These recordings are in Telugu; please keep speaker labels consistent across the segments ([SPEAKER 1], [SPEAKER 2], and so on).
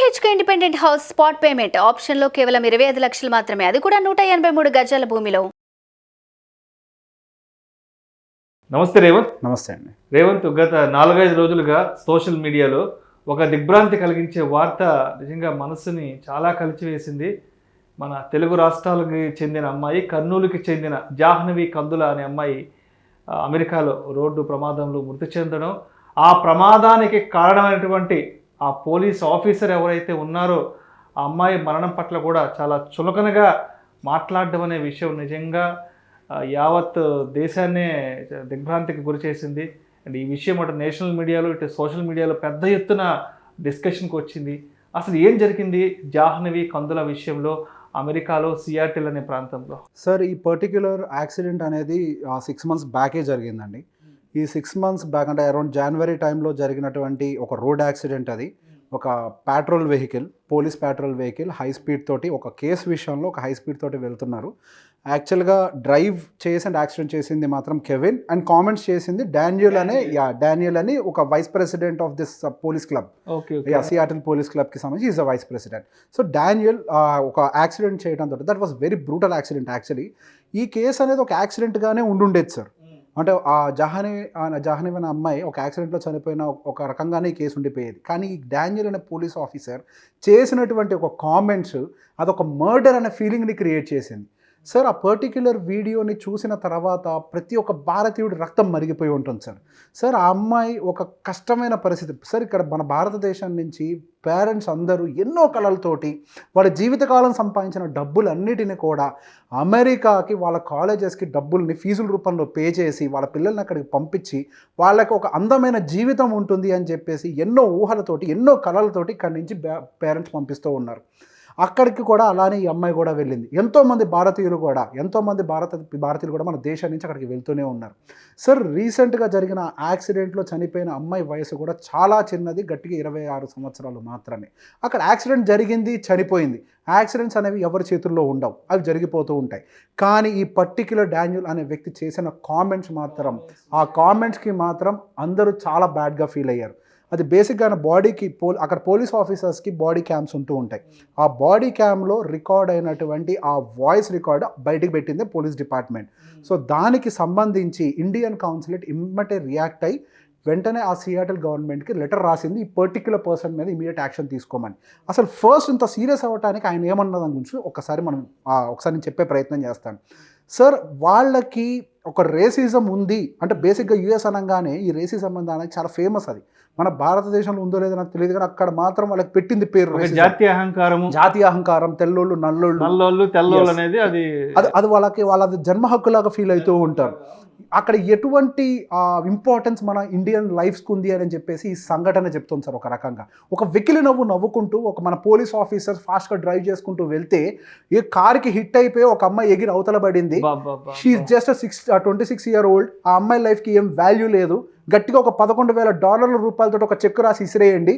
[SPEAKER 1] BHK independent house spot payment ఆప్షన్లో కేవలం 25 లక్షలు మాత్రమే, అది కూడా 183 గజాల భూమిలో.
[SPEAKER 2] నమస్తే రేవంత్.
[SPEAKER 3] నమస్తే అండి.
[SPEAKER 2] రేవంత్, గత 4-5 రోజులుగా సోషల్ మీడియాలో ఒక దిగ్భ్రాంతి కలిగించే వార్త నిజంగా మనసుని చాలా కలిచివేసింది. మన తెలుగు రాష్ట్రాలకు చెందిన అమ్మాయి, కర్నూలుకి చెందిన జాహ్నవి కందుల అనే అమ్మాయి అమెరికాలో రోడ్డు ప్రమాదంలో మృతి చెందడం, ఆ ప్రమాదానికి కారణమైనటువంటి ఆ పోలీస్ ఆఫీసర్ ఎవరైతే ఉన్నారో ఆ అమ్మాయి మరణం పట్ల కూడా చాలా చులకనగా మాట్లాడడం అనే విషయం నిజంగా యావత్ దేశాన్నే దిగ్భ్రాంతికి గురి చేసింది. అండ్ ఈ విషయం అటు నేషనల్ మీడియాలో ఇటు సోషల్ మీడియాలో పెద్ద ఎత్తున డిస్కషన్కి వచ్చింది. అసలు ఏం జరిగింది జాహ్నవి కందుల విషయంలో అమెరికాలో సియాటిల్ అనే ప్రాంతంలో?
[SPEAKER 3] సార్, ఈ పర్టిక్యులర్ యాక్సిడెంట్ అనేది 6 months బ్యాకే జరిగిందండి. ఈ 6 months బ్యాక్ అంటే అరౌండ్ జనవరి టైంలో జరిగినటువంటి ఒక రోడ్ యాక్సిడెంట్. అది ఒక petrol vehicle, police petrol vehicle high speed తోటి ఒక కేసు విషయంలో ఒక హై స్పీడ్ తోటి వెళ్తున్నారు. యాక్చువల్గా డ్రైవ్ చేసి అండ్ యాక్సిడెంట్ చేసింది మాత్రం కెవిన్, అండ్ కామెంట్స్ చేసింది డానియల్ అని ఒక vice president of this police club, Seattle police క్లబ్కి సంబంధించి is a vice president. So Daniel ఒక యాక్సిడెంట్ చేయడం తోటి, that was very brutal accident. Actually ఈ కేసు అనేది ఒక యాక్సిడెంట్గానే ఉండుండేది సార్. అంటే ఆ జాహ్నవి అనే అమ్మాయి ఒక యాక్సిడెంట్లో చనిపోయిన ఒక రకంగానే ఈ కేసు ఉండిపోయేది. కానీ ఈ డానియల్ అనే పోలీస్ ఆఫీసర్ చేసినటువంటి ఒక కామెంట్స్ అదొక మర్డర్ అనే ఫీలింగ్ని క్రియేట్ చేసింది. సార్, ఆ పర్టిక్యులర్ వీడియోని చూసిన తర్వాత ప్రతి ఒక్క భారతీయుడి రక్తం మరిగిపోయి ఉంటుంది సార్. సార్, ఆ అమ్మాయి ఒక కష్టమైన పరిస్థితి సార్. ఇక్కడ మన భారతదేశం నుంచి పేరెంట్స్ అందరూ ఎన్నో కళలతోటి వాళ్ళ జీవితకాలం సంపాదించిన డబ్బులన్నిటిని కూడా అమెరికాకి వాళ్ళ కాలేజెస్కి డబ్బుల్ని ఫీజుల రూపంలో పే చేసి వాళ్ళ పిల్లల్ని అక్కడికి పంపించి వాళ్ళకి ఒక అందమైన జీవితం ఉంటుంది అని చెప్పేసి ఎన్నో ఊహలతోటి ఎన్నో కళలతోటి ఇక్కడి నుంచి పేరెంట్స్ పంపిస్తూ ఉన్నారు. అక్కడికి కూడా అలానే ఈ అమ్మాయి కూడా వెళ్ళింది. ఎంతోమంది భారతీయులు కూడా మన దేశం నుంచి అక్కడికి వెళ్తూనే ఉన్నారు. సార్, రీసెంట్గా జరిగిన యాక్సిడెంట్లో చనిపోయిన అమ్మాయి వయసు కూడా చాలా చిన్నది, గట్టిగా 26 సంవత్సరాలు మాత్రమే. అక్కడ యాక్సిడెంట్ జరిగింది, చనిపోయింది. యాక్సిడెంట్స్ అనేవి ఎవరి చేతుల్లో ఉండవు, అవి జరిగిపోతూ ఉంటాయి. కానీ ఈ పర్టిక్యులర్ డానియల్ అనే వ్యక్తి చేసిన కామెంట్స్ మాత్రం, ఆ కామెంట్స్కి మాత్రం అందరూ చాలా బ్యాడ్గా ఫీల్ అయ్యారు. అది బేసిక్గా బాడీకి అక్కడ పోలీస్ ఆఫీసర్స్కి బాడీ క్యామ్స్ ఉంటూ ఉంటాయి. ఆ బాడీ క్యామ్లో రికార్డ్ అయినటువంటి ఆ వాయిస్ రికార్డ్ బయటికి పెట్టిందే పోలీస్ డిపార్ట్మెంట్. సో దానికి సంబంధించి ఇండియన్ కౌన్సిలేట్ ఇమ్మటే రియాక్ట్ అయ్యి వెంటనే ఆ సియాటిల్ గవర్నమెంట్కి లెటర్ రాసింది, ఈ పర్టిక్యులర్ పర్సన్ మీద ఇమీడియట్ యాక్షన్ తీసుకోమని. అసలు ఫస్ట్ ఇంత సీరియస్ అవ్వడానికి ఆయన ఏమన్నదాని గురించి ఒకసారి నేను చెప్పే ప్రయత్నం చేస్తాను. సార్, వాళ్ళకి ఒక రేసిజం ఉంది అంటే బేసిక్గా యూఎస్ అనగానే ఈ రేసిజం అనేది చాలా ఫేమస్. అది మన భారతదేశంలో ఉందో లేదో నాకు తెలియదు, కానీ అక్కడ మాత్రం వాళ్ళకి పెట్టింది పేరు
[SPEAKER 2] జాతీయ
[SPEAKER 3] అహంకారం. తెల్లోళ్ళు
[SPEAKER 2] తెల్లోళ్ళు అనేది
[SPEAKER 3] అది వాళ్ళ జన్మ హక్కులాగా ఫీల్ అవుతూ ఉంటారు. అక్కడ ఎటువంటి ఇంపార్టెన్స్ మన ఇండియన్ లైఫ్స్కి ఉంది అని చెప్పేసి ఈ సంఘటన చెప్తుంది సార్. ఒక రకంగా ఒక వెకిలి నవ్వుకుంటూ ఒక మన పోలీస్ ఆఫీసర్ ఫాస్ట్గా డ్రైవ్ చేసుకుంటూ వెళ్తే ఏ కార్కి హిట్ అయిపోయి ఒక అమ్మాయి ఎగిరి అవతల పడింది. She just 26 year old. ఆ అమ్మాయి లైఫ్కి ఏం వాల్యూ లేదు. గట్టిగా ఒక $11,000 ఒక చెక్ రాసి ఇసిరేయండి,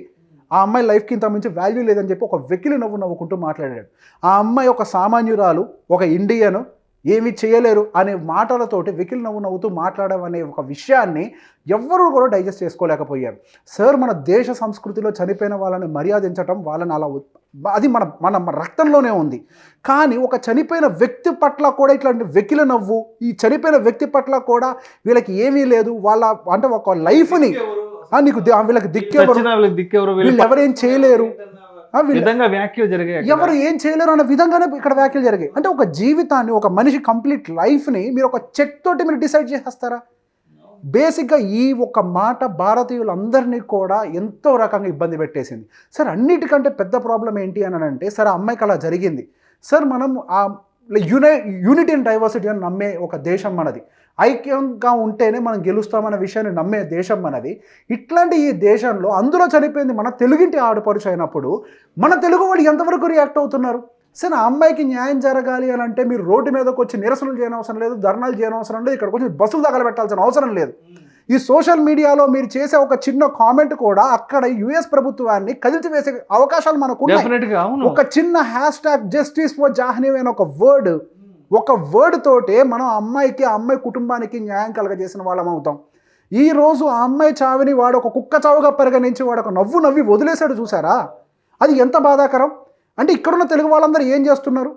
[SPEAKER 3] ఆ అమ్మాయి లైఫ్కి ఇంత మించి వాల్యూ లేదని చెప్పి ఒక వెకిలి నవ్వుకుంటూ మాట్లాడాడు. ఆ అమ్మాయి ఒక సామాన్యురాలు, ఒక ఇండియను, ఏమీ చేయలేరు అనే మాటలతోటి వెకిలి నవ్వుతూ మాట్లాడడం అనే ఒక విషయాన్ని ఎవ్వరూ కూడా డైజెస్ట్ చేసుకోలేకపోయారు. సార్, మన దేశ సంస్కృతిలో చనిపోయిన వాళ్ళని మర్యాదించటం, వాళ్ళని అలా అది మన రక్తంలోనే ఉంది. కానీ ఒక చనిపోయిన వ్యక్తి పట్ల కూడా ఇట్లాంటి వెకిలి నవ్వు, ఈ చనిపోయిన వ్యక్తి పట్ల కూడా వీళ్ళకి ఏమీ లేదు, వాళ్ళ అంటే ఒక లైఫ్ని వీళ్ళకి దిక్కెవరు, వీళ్ళు ఎవరేం చేయలేరు, ఎవరు ఏం చేయలేరు అన్న విధంగానే ఇక్కడ వ్యాఖ్యలు జరిగాయి. అంటే ఒక జీవితాన్ని, ఒక మనిషి కంప్లీట్ లైఫ్ని మీరు ఒక చెక్ తోటి మీరు డిసైడ్ చేసేస్తారా? బేసిక్గా ఈ ఒక మాట భారతీయులందరినీ కూడా ఎంతో రకంగా ఇబ్బంది పెట్టేసింది. సార్, అన్నిటికంటే పెద్ద ప్రాబ్లం ఏంటి అని అంటే, సార్, ఆ అమ్మాయికి అలా జరిగింది. సార్, మనం ఆ యూనిటీ అండ్ డైవర్సిటీ అని నమ్మే ఒక దేశం మనది. ఐక్యంగా ఉంటేనే మనం గెలుస్తామన్న విషయాన్ని నమ్మే దేశం మనది. ఇట్లాంటి ఈ దేశంలో అందులో చనిపోయింది మన తెలుగింటి ఆడపడుచు అయినప్పుడు మన తెలుగు వాళ్ళు ఎంతవరకు రియాక్ట్ అవుతున్నారు? సార్, ఆ అమ్మాయికి న్యాయం జరగాలి అని అంటే మీరు రోడ్డు మీదకి వచ్చి నిరసనలు చేయనవసరం లేదు, ధర్నాలు చేయనవసరం లేదు, ఇక్కడికి వచ్చి బస్సులు తగలబెట్టాల్సిన అవసరం లేదు. ఈ సోషల్ మీడియాలో మీరు చేసే ఒక చిన్న కామెంట్ కూడా అక్కడ యుఎస్ ప్రభుత్వాన్ని కదిలిచివేసే అవకాశాలు మనకు ఉన్నాయి. ఒక చిన్న హ్యాష్‌ట్యాగ్ జస్టిస్ ఫర్ జాహ్నవి అనే ఒక వర్డ్ తోటే మనం అమ్మాయికి, ఆ అమ్మాయి కుటుంబానికి న్యాయం కలగజేసిన వాళ్ళం అవుతాం. ఈరోజు ఆ అమ్మాయి చావుని వాడు ఒక కుక్క చావుగా పరిగణించి వాడు ఒక నవ్వి వదిలేశాడు చూసారా? అది ఎంత బాధాకరం. అంటే ఇక్కడున్న తెలుగు వాళ్ళందరూ ఏం చేస్తున్నారు,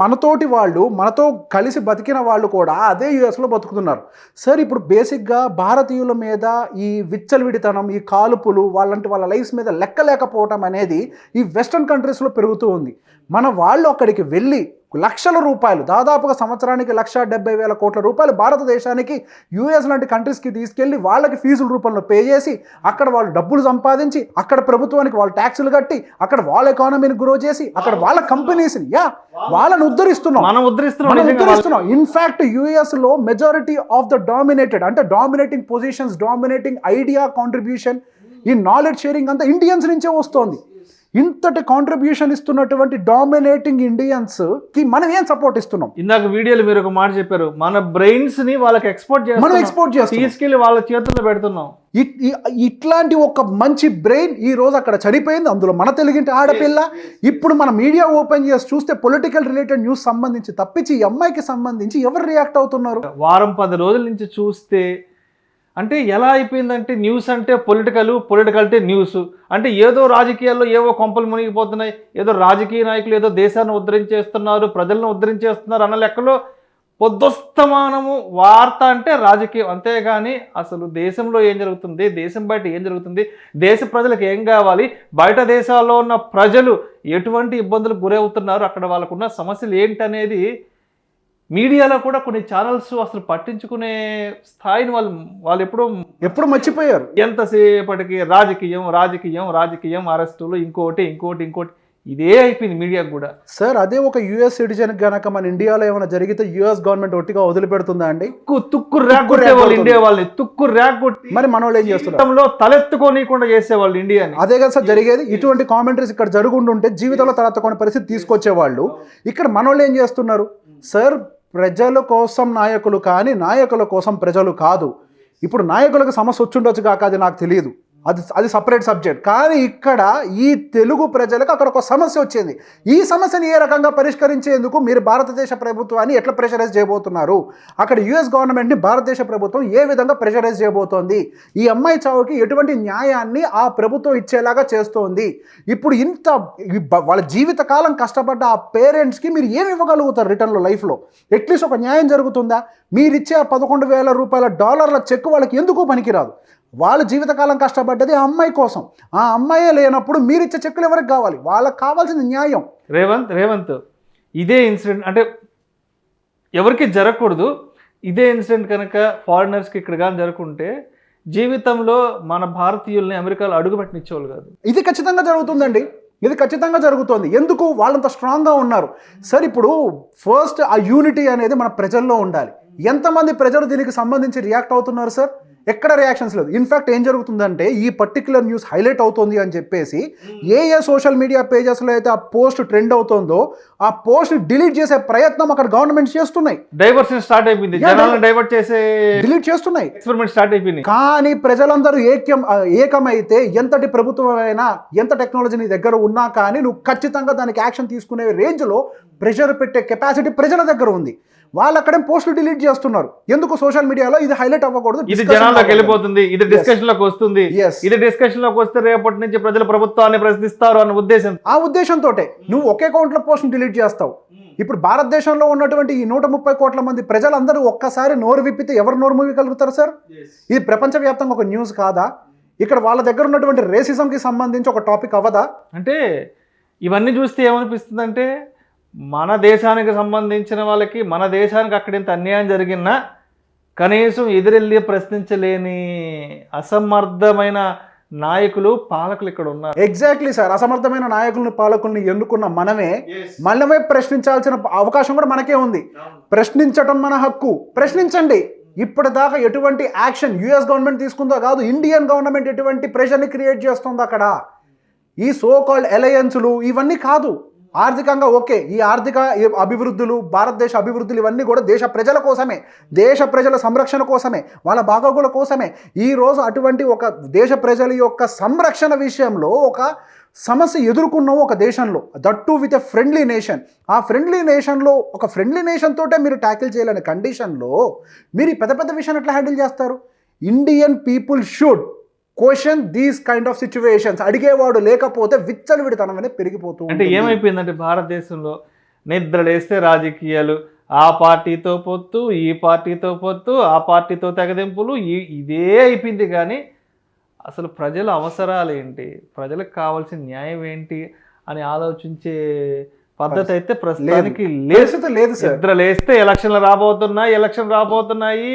[SPEAKER 3] మనతోటి వాళ్ళు, మనతో కలిసి బతికిన వాళ్ళు కూడా అదే యుఎస్లో బతుకుతున్నారు. సార్ ఇప్పుడు బేసిక్గా భారతీయుల మీద ఈ విచ్చలవిడితనం, ఈ కాల్పులు, వాళ్ళ లైఫ్స్ మీద లెక్క లేకపోవటం అనేది ఈ వెస్టర్న్ కంట్రీస్లో పెరుగుతూ ఉంది. మన వాళ్ళు అక్కడికి వెళ్ళి లక్షల రూపాయలు, దాదాపుగా సంవత్సరానికి 1,70,000 కోట్ల రూపాయలు భారతదేశానికి యుఎస్ లాంటి కంట్రీస్కి తీసుకెళ్ళి వాళ్ళకి ఫీజుల రూపంలో పే చేసి అక్కడ వాళ్ళు డబ్బులు సంపాదించి అక్కడ ప్రభుత్వానికి వాళ్ళు ట్యాక్సులు కట్టి అక్కడ వాళ్ళ ఎకానమీని గ్రో చేసి అక్కడ వాళ్ళ కంపెనీస్ని వాళ్ళని ఉద్ధరిస్తున్నాం. ఇన్ఫ్యాక్ట్ యుఎస్లో majority of the dominating positions, dominating idea contribution, ఈ నాలెడ్జ్ షేరింగ్ అంతా ఇండియన్స్ నుంచే వస్తోంది. ఇంతటి కాంట్రిబ్యూషన్ ఇస్తున్నటువంటి డామినేటింగ్ ఇండియన్స్ కి మనం ఏం సపోర్ట్ ఇస్తున్నాం?
[SPEAKER 2] ఇందాక వీడియోలో మీరు ఒక మాట చెప్పారు, మన బ్రెయిన్స్ ని వాళ్ళకి ఎక్స్పోర్ట్ చేస్తాం, తీసుకెళ్లి వాళ్ళ చేతుల్లో పెడుతున్నాం.
[SPEAKER 3] ఇట్లాంటి ఒక మంచి బ్రెయిన్ ఈ రోజు అక్కడ చనిపోయింది, అందులో మన తెలుగింటి ఆడపిల్ల. ఇప్పుడు మన మీడియా ఓపెన్ చేసి చూస్తే పొలిటికల్ రిలేటెడ్ న్యూస్ సంబంధించి తప్పించి ఈ అమ్మాయికి సంబంధించి ఎవరు రియాక్ట్ అవుతున్నారు?
[SPEAKER 2] వారం 10 రోజుల నుంచి చూస్తే అంటే ఎలా అయిపోయిందంటే న్యూస్ అంటే పొలిటికల్ అంటే న్యూస్ అంటే ఏదో రాజకీయాల్లో ఏవో కొంపలు మునిగిపోతున్నాయి, ఏదో రాజకీయ నాయకులు ఏదో దేశాన్ని ఉద్ధరించేస్తున్నారు, ప్రజలను ఉద్ధరించేస్తున్నారు అన్న లెక్కలో పొద్దుస్తమానము వార్త అంటే రాజకీయం. అంతేగాని అసలు దేశంలో ఏం జరుగుతుంది, దేశం బయట ఏం జరుగుతుంది, దేశ ప్రజలకు ఏం కావాలి, బయట దేశాల్లో ఉన్న ప్రజలు ఎటువంటి ఇబ్బందులకు గురవుతున్నారు, అక్కడ వాళ్ళకున్న సమస్యలు ఏంటనేది మీడియాలో కూడా కొన్ని ఛానల్స్ అసలు పట్టించుకునే స్థాయిని వాళ్ళు ఎప్పుడు
[SPEAKER 3] మర్చిపోయారు.
[SPEAKER 2] ఎంతసేపటికి రాజకీయం అరెస్టులు, ఇంకోటి ఇదే అయిపోయింది మీడియాకు కూడా.
[SPEAKER 3] సార్ అదే ఒక యుఎస్ సిటిజన్ గనక మన ఇండియాలో ఏమైనా జరిగితే యుఎస్ గవర్నమెంట్ ఒట్టిగా వదిలిపెడుతుందా అండి?
[SPEAKER 2] తుక్కు ర్యాక్ ఇండియా వాళ్ళని తుక్కు ర్యాక్ కొట్టి
[SPEAKER 3] మరి మన వాళ్ళు ఏం చేస్తున్నారు?
[SPEAKER 2] తలెత్తుకోనీయకుండా చేసేవాళ్ళు ఇండియాని.
[SPEAKER 3] అదే కదా సార్ జరిగేది. ఇటువంటి కామెంటరీస్ ఇక్కడ జరుగుంటుంటే జీవితంలో తలెత్తుకునే పరిస్థితి తీసుకొచ్చేవాళ్ళు. ఇక్కడ మన వాళ్ళు ఏం చేస్తున్నారు? సార్ ప్రజల కోసం నాయకులు కానీ నాయకుల కోసం ప్రజలు కాదు. ఇప్పుడు నాయకులకు సమస్య వచ్చుండొచ్చు కాక, అది నాకు తెలియదు, అది సపరేట్ సబ్జెక్ట్. కానీ ఇక్కడ ఈ తెలుగు ప్రజలకు అక్కడ ఒక సమస్య వచ్చింది. ఈ సమస్యని ఏ రకంగా పరిష్కరించేందుకు మీరు భారతదేశ ప్రభుత్వాన్ని ఎట్లా ప్రెషరైజ్ చేయబోతున్నారు? అక్కడ యుఎస్ గవర్నమెంట్ని భారతదేశ ప్రభుత్వం ఏ విధంగా ప్రెషరైజ్ చేయబోతోంది? ఈ అమ్మాయి చావుకి ఎటువంటి న్యాయాన్ని ఆ ప్రభుత్వం ఇచ్చేలాగా చేస్తోంది? ఇప్పుడు వాళ్ళ జీవితకాలం కష్టపడ్డ ఆ పేరెంట్స్కి మీరు ఏమి ఇవ్వగలుగుతారు రిటర్న్లో? లైఫ్లో అట్లీస్ట్ ఒక న్యాయం జరుగుతుందా? మీరిచ్చే $11,000 చెక్ వాళ్ళకి ఎందుకు పనికిరాదు? వాళ్ళ జీవితకాలం కష్టపడ్డది ఆ అమ్మాయి కోసం. ఆ అమ్మాయే లేనప్పుడు మీరు ఇచ్చే చెక్కులు ఎవరికి కావాలి? వాళ్ళకి కావాల్సింది న్యాయం.
[SPEAKER 2] రేవంత్ ఇదే ఇన్సిడెంట్ అంటే ఎవరికి జరగకూడదు. ఇదే ఇన్సిడెంట్ కనుక ఫారినర్స్కి ఇక్కడ కానీ జరుగుంటే జీవితంలో మన భారతీయుల్ని అమెరికాలో అడుగుపెట్టనిచ్చేవాళ్ళు కాదు.
[SPEAKER 3] ఇది ఖచ్చితంగా జరుగుతుందండి, ఇది ఖచ్చితంగా జరుగుతుంది. ఎందుకు? వాళ్ళంత స్ట్రాంగ్గా ఉన్నారు. సార్ ఇప్పుడు ఫస్ట్ ఆ యూనిటీ అనేది మన ప్రజల్లో ఉండాలి. ఎంతమంది ప్రజలు దీనికి సంబంధించి రియాక్ట్ అవుతున్నారు సార్? ఎక్కడ రియాక్షన్స్ లేదు. ఇన్ఫ్యాక్ట్ ఏం జరుగుతుందంటే ఈ పర్టికులర్ న్యూస్ హైలైట్ అవుతుంది అని చెప్పేసి ఏ సోషల్ మీడియా పేజెస్లో అయితే ఆ పోస్ట్ ట్రెండ్ అవుతుందో ఆ పోస్ట్ డిలీట్ చేసే ప్రయత్నం అక్కడ గవర్నమెంట్ చేస్తున్నాయి.
[SPEAKER 2] డైవర్షన్ స్టార్ట్ అయిపోయింది, జనాలను డైవర్ట్ చేసే
[SPEAKER 3] డిలీట్ చేస్తున్నాయి,
[SPEAKER 2] ఎక్స్పెరిమెంట్ స్టార్ట్ అయిపోయింది.
[SPEAKER 3] కానీ ప్రజలందరూ ఏకమైతే ఎంతటి ప్రభుత్వం అయినా ఎంత టెక్నాలజీ నీ దగ్గర ఉన్నా కానీ నువ్వు ఖచ్చితంగా దానికి యాక్షన్ తీసుకునే రేంజ్లో ప్రెషర్ పెట్టే కెపాసిటీ ప్రజల దగ్గర ఉంది. వాళ్ళు అక్కడే పోస్టులు డిలీట్ చేస్తున్నారు. ఎందుకు? సోషల్ మీడియాలో ఇది హైలైట్ అవ్వకూడదు,
[SPEAKER 2] ఇది జనాల్లోకి వెళ్ళిపోతుంది, ఇది డిస్కషన్ లోకి వస్తుంది, ఇది డిస్కషన్ లోకి వస్తే రేపటి నుంచి ప్రజలు ప్రభుత్వాన్ని ప్రశ్నిస్తారు అన్న ఉద్దేశం.
[SPEAKER 3] ఆ ఉద్దేశంతో నువ్వు ఒకే అకౌంట్ లో పోస్ట్ డిలీట్ చేస్తావు. ఇప్పుడు భారతదేశంలో ఉన్నటువంటి ఈ 130 కోట్ల మంది ప్రజలందరూ ఒక్కసారి నోరు విప్పితే ఎవరు నోరు మూయగలుగుతారు సార్? ఇది ప్రపంచవ్యాప్తంగా ఒక న్యూస్ కాదా? ఇక్కడ వాళ్ళ దగ్గర ఉన్నటువంటి రేసిజంకి సంబంధించి ఒక టాపిక్ అవ్వదా?
[SPEAKER 2] అంటే ఇవన్నీ చూస్తే ఏమనిపిస్తుంది అంటే మన దేశానికి సంబంధించిన వాళ్ళకి, మన దేశానికి అక్కడ ఇంత అన్యాయం జరిగినా కనీసం ఎదురెళ్ళి ప్రశ్నించలేని అసమర్థమైన నాయకులు, పాలకులు ఇక్కడ ఉన్నారు.
[SPEAKER 3] Exactly sir. అసమర్థమైన నాయకులను, పాలకుల్ని ఎన్నుకున్న మనమే ప్రశ్నించాల్సిన అవకాశం కూడా మనకే ఉంది. ప్రశ్నించటం మన హక్కు, ప్రశ్నించండి. ఇప్పటిదాకా ఎటువంటి యాక్షన్ యుఎస్ గవర్నమెంట్ తీసుకుందో కాదు, ఇండియన్ గవర్నమెంట్ ఎటువంటి ప్రెషర్ని క్రియేట్ చేస్తుందో అక్కడ. ఈ సో కాల్డ్ అలయన్స్లు ఇవన్నీ కాదు. ఆర్థికంగా ఓకే, ఈ ఆర్థిక అభివృద్ధులు, భారతదేశ అభివృద్ధులు ఇవన్నీ కూడా దేశ ప్రజల కోసమే, దేశ ప్రజల సంరక్షణ కోసమే, వాళ్ళ బాగోగుల కోసమే. ఈరోజు అటువంటి ఒక దేశ ప్రజల యొక్క సంరక్షణ విషయంలో ఒక సమస్య ఎదుర్కొన్నాం ఒక దేశంలో, that to with a friendly nation. ఆ ఫ్రెండ్లీ నేషన్లో ఒక ఫ్రెండ్లీ నేషన్ తోటే మీరు ట్యాకిల్ చేయాలనే కండిషన్లో మీరు పెద్ద పెద్ద విషయాన్ని ఎట్లా హ్యాండిల్ చేస్తారు? Indian people should question these kind of situations. అడిగేవాడు లేకపోతే విచ్చలవిడితనం అనేది పెరిగిపోతూ
[SPEAKER 2] అంటే
[SPEAKER 3] ఉంటుంది.
[SPEAKER 2] ఏమైపోయిందంటే భారతదేశంలో నిద్రలేస్తే రాజకీయాలు, ఆ పార్టీతో పొత్తు, ఈ పార్టీతో పొత్తు, ఆ పార్టీతో తెగదెంపులు, ఇదే అయిపోయింది. కానీ అసలు ప్రజల అవసరాలు ఏంటి, ప్రజలకు కావాల్సిన న్యాయం ఏంటి అని ఆలోచించే పద్ధతి అయితే ప్రస్తుతానికి
[SPEAKER 3] లేదు సార్.
[SPEAKER 2] నిద్ర లేస్తే ఎలక్షన్లు రాబోతున్నాయి,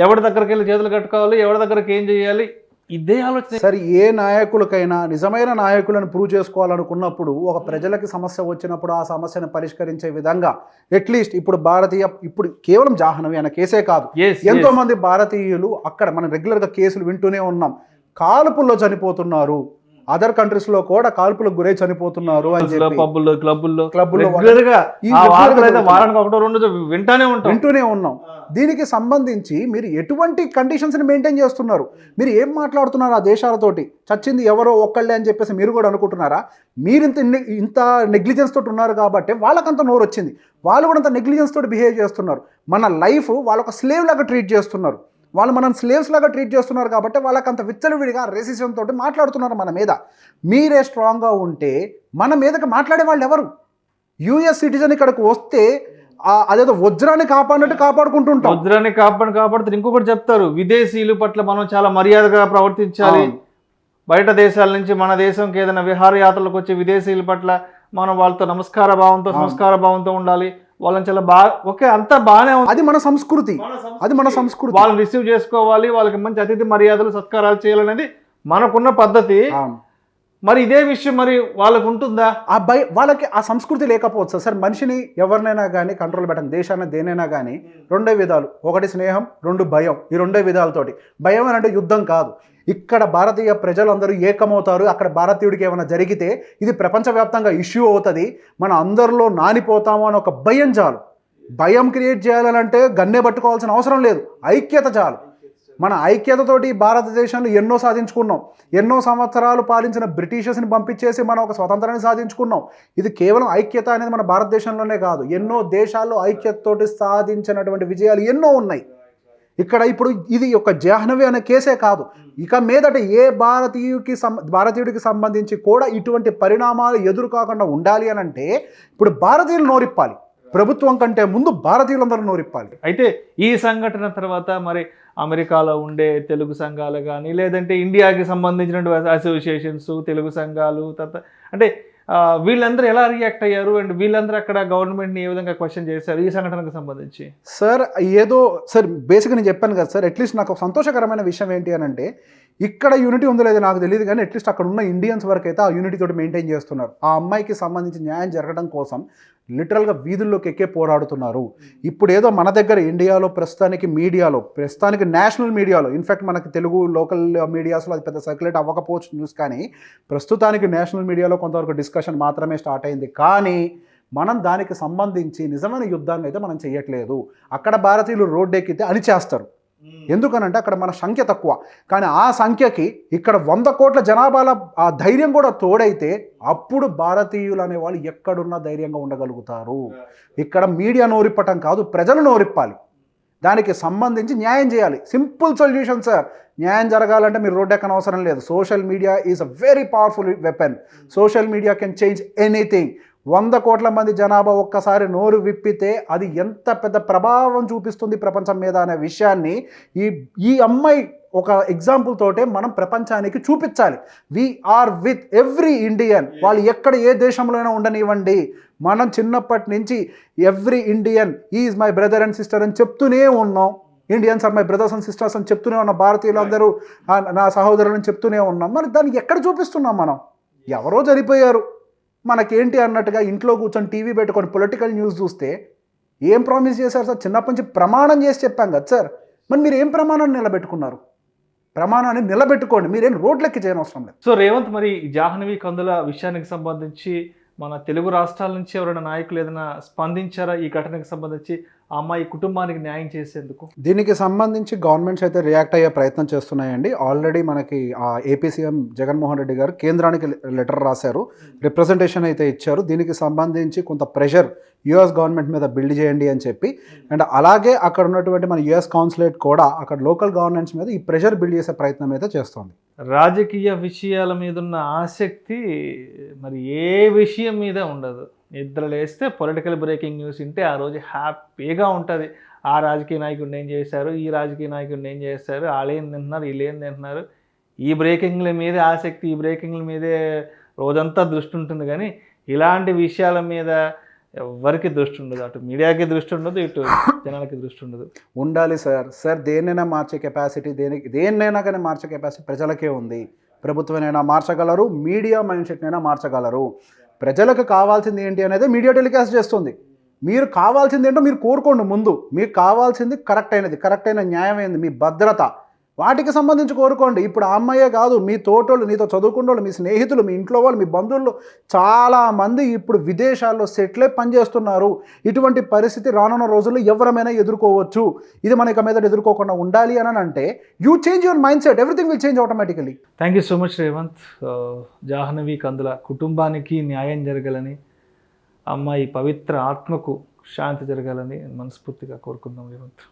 [SPEAKER 2] ఎవడి దగ్గరికి వెళ్ళి చేతులు కట్టుకోవాలి, ఎవరి దగ్గరికి ఏం చేయాలి, ఇదే ఆలోచన.
[SPEAKER 3] సరే, ఏ నాయకులకైనా నిజమైన నాయకులను ప్రూవ్ చేసుకోవాలనుకున్నప్పుడు ఒక ప్రజలకి సమస్య వచ్చినప్పుడు ఆ సమస్యను పరిష్కరించే విధంగా అట్లీస్ట్ ఇప్పుడు కేవలం జాహ్నవి అనే కేసే కాదు, ఎంతో మంది భారతీయులు అక్కడ మనం రెగ్యులర్గా కేసులు వింటూనే ఉన్నాం, కాల్పుల్లో చనిపోతున్నారు, అదర్ కంట్రీస్ లో కూడా కాల్పులకు గురై చనిపోతున్నారు అని చెప్పి
[SPEAKER 2] క్లబ్బుల్లో
[SPEAKER 3] వింటూనే ఉన్నాం. దీనికి సంబంధించి మీరు ఎటువంటి కండిషన్స్ ని మెయింటైన్ చేస్తున్నారు, మీరు ఏం మాట్లాడుతున్నారు ఆ దేశాలతోటి, చచ్చింది ఎవరో ఒక్కళ్ళే అని చెప్పేసి మీరు కూడా అనుకుంటున్నారా? మీరు ఇంత నెగ్లిజెన్స్ తోటి ఉన్నారు కాబట్టి వాళ్ళకంత నోరు వచ్చింది, వాళ్ళు కూడా అంత నెగ్లిజెన్స్ తోటి బిహేవ్ చేస్తున్నారు. మన లైఫ్ వాళ్ళొక స్లేవ్ లాగా ట్రీట్ చేస్తున్నారు, వాళ్ళు మనం స్లేవ్స్ లాగా ట్రీట్ చేస్తున్నారు కాబట్టి వాళ్ళకంత విచ్చలవిడిగా రెసిషన్ తోటి మాట్లాడుతున్నారు మన మీద. మీరే స్ట్రాంగ్గా ఉంటే మన మీదకి మాట్లాడే వాళ్ళు ఎవరు? యుఎస్ సిటిజన్ ఇక్కడికి వస్తే అదేదో వజ్రాన్ని కాపాడినట్టు కాపాడుకుంటుంటాం.
[SPEAKER 2] వజ్రాన్ని కాపాడుతారు. ఇంకొకటి చెప్తారు, విదేశీయుల పట్ల మనం చాలా మర్యాదగా ప్రవర్తించాలి. బయట దేశాల నుంచి మన దేశంకి ఏదైనా విహారయాత్రలకు వచ్చే విదేశీయుల పట్ల మనం వాళ్ళతో సంస్కార భావంతో ఉండాలి, వాళ్ళని చాలా బాగా ఓకే అంతా బాగానే ఉంది,
[SPEAKER 3] అది మన సంస్కృతి.
[SPEAKER 2] వాళ్ళని రిసీవ్ చేసుకోవాలి, వాళ్ళకి మంచి అతిథి మర్యాదలు సత్కారాలు చేయాలనేది మనకున్న పద్ధతి. మరి ఇదే విషయం మరి వాళ్ళకు ఉంటుందా?
[SPEAKER 3] వాళ్ళకి ఆ సంస్కృతి లేకపోవచ్చు సార్. మనిషిని ఎవరినైనా కానీ కంట్రోల్ పెట్టండి, దేశాన్ని దేనైనా కానీ రెండే విధాలు, ఒకటి స్నేహం, రెండు భయం. ఈ రెండే విధాలతోటి. భయం అని అంటే యుద్ధం కాదు. ఇక్కడ భారతీయ ప్రజలందరూ ఏకమవుతారు, అక్కడ భారతీయుడికి ఏమైనా జరిగితే ఇది ప్రపంచవ్యాప్తంగా ఇష్యూ అవుతుంది, మన అందరిలో నానిపోతాము అని ఒక భయం చాలు. భయం క్రియేట్ చేయాలంటే గన్నే పట్టుకోవాల్సిన అవసరం లేదు, ఐక్యత చాలు. మన ఐక్యతతోటి భారతదేశంలో ఎన్నో సాధించుకున్నాం. ఎన్నో సంవత్సరాలు పాలించిన బ్రిటిషర్స్ని పంపించేసి మనం ఒక స్వతంత్రాన్ని సాధించుకున్నాం. ఇది కేవలం ఐక్యత అనేది మన భారతదేశంలోనే కాదు, ఎన్నో దేశాల్లో ఐక్యతతోటి సాధించినటువంటి విజయాలు ఎన్నో ఉన్నాయి. ఇక్కడ ఇప్పుడు ఇది ఒక జాహ్నవి అనే కేసే కాదు, ఇక మీదట ఏ భారతీయుడికి సంబంధించి కూడా ఇటువంటి పరిణామాలు ఎదురు కాకుండా ఉండాలి అని అంటే ఇప్పుడు భారతీయులు నోరిప్పాలి, ప్రభుత్వం కంటే ముందు భారతీయులందరూ నోరిప్పాలి.
[SPEAKER 2] అయితే ఈ సంఘటన తర్వాత మరి అమెరికాలో ఉండే తెలుగు సంఘాలు కానీ లేదంటే ఇండియాకి సంబంధించినటువంటి అసోసియేషన్స్, తెలుగు సంఘాలు అంటే వీళ్ళందరూ ఎలా రియాక్ట్ అయ్యారు అండ్ వీళ్ళందరూ అక్కడ గవర్నమెంట్ని ఏ విధంగా క్వశ్చన్ చేశారు ఈ సంఘటనకు సంబంధించి?
[SPEAKER 3] సార్ బేసిక్గా నేను చెప్పాను కదా సార్, అట్లీస్ట్ నాకు సంతోషకరమైన విషయం ఏంటి అని అంటే ఇక్కడ యూనిటీ ఉందో లేదో నాకు తెలియదు కానీ అట్లీస్ట్ అక్కడ ఉన్న ఇండియన్స్ వరకు అయితే ఆ యూనిటీ తోటి మెయింటైన్ చేస్తున్నారు. ఆ అమ్మాయికి సంబంధించి న్యాయం జరగడం కోసం లిటరల్గా వీధుల్లోకి ఎక్కే పోరాడుతున్నారు. ఇప్పుడు ఏదో మన దగ్గర ఇండియాలో ప్రస్తుతానికి నేషనల్ మీడియాలో, ఇన్ఫ్యాక్ట్ మనకి తెలుగు లోకల్ మీడియాస్లో అది పెద్ద సర్క్యులేట్ అవ్వకపోవచ్చు న్యూస్, కానీ ప్రస్తుతానికి నేషనల్ మీడియాలో కొంతవరకు డిస్కషన్ మాత్రమే స్టార్ట్ అయింది. కానీ మనం దానికి సంబంధించి నిజమైన యుద్ధాన్ని అయితే మనం చేయట్లేదు. అక్కడ భారతీయులు రోడ్డు ఎక్కితే అని చేస్తారు, ఎందుకనంటే అక్కడ మన సంఖ్య తక్కువ, కానీ ఆ సంఖ్యకి ఇక్కడ 100 కోట్ల జనాభాల ఆ ధైర్యం కూడా తోడైతే అప్పుడు భారతీయులు అనేవాళ్ళు ఎక్కడున్నా ధైర్యంగా ఉండగలుగుతారు. ఇక్కడ మీడియా నోరిప్పటం కాదు, ప్రజలు నోరిప్పాలి. దానికి సంబంధించి న్యాయం చేయాలి. Simple solution sir. న్యాయం జరగాలంటే మీరు రోడ్డు ఎక్కన అవసరం లేదు. Social media is a very powerful weapon. Social media can change anything. 100 కోట్ల మంది జనాభా ఒక్కసారి నోరు విప్పితే అది ఎంత పెద్ద ప్రభావం చూపిస్తుంది ప్రపంచం మీద అనే విషయాన్ని ఈ అమ్మాయి ఒక ఎగ్జాంపుల్ తోటే మనం ప్రపంచానికి చూపించాలి. We are with every Indian. వాళ్ళు ఎక్కడ ఏ దేశంలోనైనా ఉండనివ్వండి, మనం చిన్నప్పటి నుంచి every Indian is my brother and sister అని చెప్తూనే ఉన్నాం. Indians are my brothers and sisters అని చెప్తూనే ఉన్నాం. భారతీయులందరూ నా సహోదరులను చెప్తూనే ఉన్నాం. మరి దాన్ని ఎక్కడ చూపిస్తున్నాం మనం? ఎవరో చనిపోయారు మనకేంటి అన్నట్టుగా ఇంట్లో కూర్చొని టీవీ పెట్టుకొని పొలిటికల్ న్యూస్ చూస్తే ఏం ప్రామిస్ చేశారు సార్? చిన్నప్పటి నుంచి ప్రమాణం చేసి చెప్పాం కదా సార్. మరి మీరు ఏం ప్రమాణాన్ని నిలబెట్టుకున్నారు? ప్రమాణాన్ని నిలబెట్టుకోండి, మీరేం రోడ్లెక్కి చేయనవసరం లేదు.
[SPEAKER 2] సో రేవంత్, మరి జాహ్నవి కందుల విషయానికి సంబంధించి మన తెలుగు రాష్ట్రాల నుంచి ఎవరైనా నాయకులు ఏదైనా స్పందించారా ఈ ఘటనకు సంబంధించి? ఆ అమ్మాయి కుటుంబానికి న్యాయం చేసేందుకు?
[SPEAKER 3] దీనికి సంబంధించి గవర్నమెంట్స్ అయితే రియాక్ట్ అయ్యే ప్రయత్నం చేస్తున్నాయండి. ఆల్రెడీ మనకి ఏపీ సీఎం జగన్మోహన్ రెడ్డి గారు కేంద్రానికి లెటర్ రాశారు, రిప్రజెంటేషన్ అయితే ఇచ్చారు. దీనికి సంబంధించి కొంత ప్రెషర్ యుఎస్ గవర్నమెంట్ మీద బిల్డ్ చేయండి అని చెప్పి, అండ్ అలాగే అక్కడ ఉన్నటువంటి మన యుఎస్ కాన్సులేట్ కూడా అక్కడ లోకల్ గవర్నమెంట్స్ మీద ఈ ప్రెషర్ బిల్డ్ చేసే ప్రయత్నం అయితే చేస్తోంది.
[SPEAKER 2] రాజకీయ విషయాల మీద ఉన్న ఆసక్తి మరి ఏ విషయం మీద ఉండదు. నిద్ర లేస్తే పొలిటికల్ బ్రేకింగ్ న్యూస్ వింటే ఆ రోజు హ్యాపీగా ఉంటుంది. ఆ రాజకీయ నాయకుడిని ఏం చేశారు, ఈ రాజకీయ నాయకుడిని ఏం చేస్తారు, వాళ్ళు ఏం తింటున్నారు, వీళ్ళు ఏం తింటున్నారు, ఈ బ్రేకింగ్ల మీదే ఆసక్తి, ఈ బ్రేకింగ్ల మీదే రోజంతా దృష్టి ఉంటుంది. కానీ ఇలాంటి విషయాల మీద ఎవరికి దృష్టి ఉండదు. అటు మీడియాకి దృష్టి ఉండదు, ఇటు జనాలకి దృష్టి ఉండదు.
[SPEAKER 3] ఉండాలి సార్ దేన్నైనా మార్చే కెపాసిటీ, దేన్నైనా కానీ మార్చే కెపాసిటీ ప్రజలకే ఉంది. ప్రభుత్వమైనా మార్చగలరు, మీడియా మైండ్ సెట్నైనా మార్చగలరు. ప్రజలకు కావాల్సింది ఏంటి అనేది మీడియా టెలికాస్ట్ చేస్తుంది. మీరు కావాల్సింది ఏంటో మీరు కోరుకోండి. ముందు మీకు కావాల్సింది కరెక్ట్ అయిన న్యాయమైనది, మీ భద్రత, వాటికి సంబంధించి కోరుకోండి. ఇప్పుడు ఆ అమ్మాయే కాదు, మీ తోటోళ్ళు, నీతో చదువుకున్నోళ్ళు, మీ స్నేహితులు, మీ ఇంట్లో వాళ్ళు, మీ బంధువులు చాలామంది ఇప్పుడు విదేశాల్లో సెటిలే పనిచేస్తున్నారు. ఇటువంటి పరిస్థితి రానున్న రోజుల్లో ఎవరమైనా ఎదుర్కోవచ్చు. ఇది మన ఇక మీద ఎదుర్కోకుండా ఉండాలి అని అంటే you change your mindset, everything will change automatically.
[SPEAKER 2] Thank you so much Revanth. Jahnavi Kandula కుటుంబానికి న్యాయం జరగాలని, అమ్మాయి పవిత్ర ఆత్మకు శాంతి జరగాలని మనస్ఫూర్తిగా కోరుకుందాం రేవంత్.